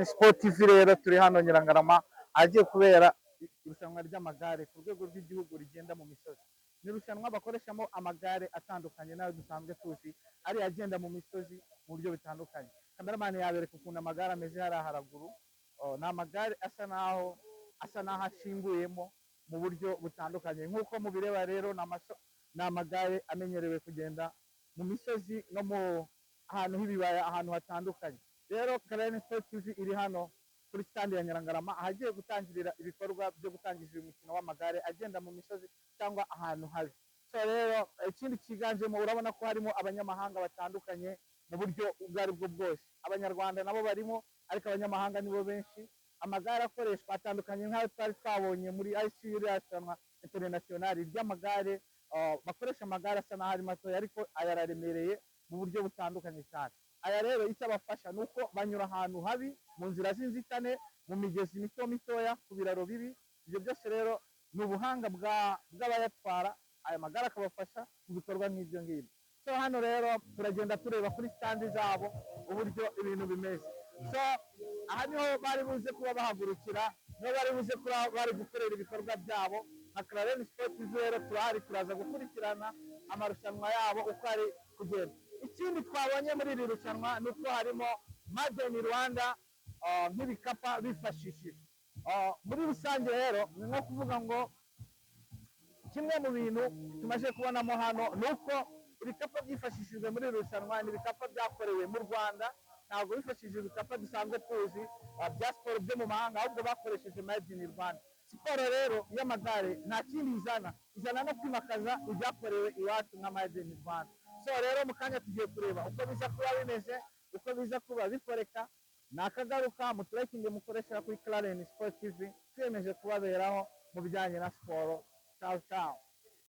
Sport TV rero turi hano Nyirangarama agiye kubera irushanwa ry'amagare ku rwego rw'igihugu rigenda mu misozi. Ni irushanwa bakoreshamo amagare atandukanye nayo dusanzwe tuzi ari agenda mu misozi mu buryo bitandukanye. Kameramani yabereka ukuntu amagare ameze hariya haraguru. Ni amagare asa naho ashinguyemo mu buryo butandukanye nk'uko mubireba rero ni amagare amenyerewe kugenda mu misozi no mu ahantu h'ibibaya ahantu hatandukanye. Rero Karene Sport TV iri hano kuri stand ya Nyirangarama ahagiye gutangirira ibikorwa byo gutangiza uyu mukino w'amagare agenda mu misozi cyangwa ahantu habi. So rero ikindi kiganjemo urabona ko harimo abanyamahanga batandukanye mu buryo ubwo ari bwo bwose. Abanyarwanda nabo barimo ariko abanyamahanga nibo benshi. Amagare akoreshwa atandukanye nk'ayo twari twabonye muri ICU irashanwa internationali ry'amagare, bakoresha amagare asa n'aho ari matoya ariko aya araremereye mu buryo butandukanye cyane. Aya rero icyo abafasha ni uko banyura ahantu habi mu nzira z'inzitane, mu migezi mitoya, ku biraro bibi. Ibyo byose rero ni ubuhanga bw'abayatwara, aya magare akabafasha mu bikorwa nk'ibyo ngibyo. So hano rero turagenda tureba kuri stand zabo uburyo ibintu bimeze. So aha niho bari buze kuba bahagurukira, niho bari buze kuba bari gukorera ibikorwa byabo. nka Karene Sport rero turahari turaza gukurikirana amarushanwa yabo uko ari kugenda. Ikindi twabonye muri iri rushanwa ni uko harimo Made in Rwanda nk'ibikapa bifashishije. Muri rusange rero ni nko kuvuga ngo kimwe mu bintu tumaze kubonamo hano ni uko ibikapa byifashishijwe muri iri rushanwa ni ibikapa byakorewe mu Rwanda, ntabwo bifashishije ibikapa dusanzwe tuzi bya siporo byo mu mahanga, ahubwo bakoresheje Made in Rwanda. Siporo rero y'amagare nta kindi izana no kwimakaza ibyakorewe iwacu nka Made in Rwanda. So rero mu kanya tugiye kureba uko biza kuba bimeze, uko biza kuba bikoreka. Nakagaruka muturakinge mukoresha kuri Karene Sport TV, twiyemeje kubaberaho mu bijyanye na siporo. Ciao ciao.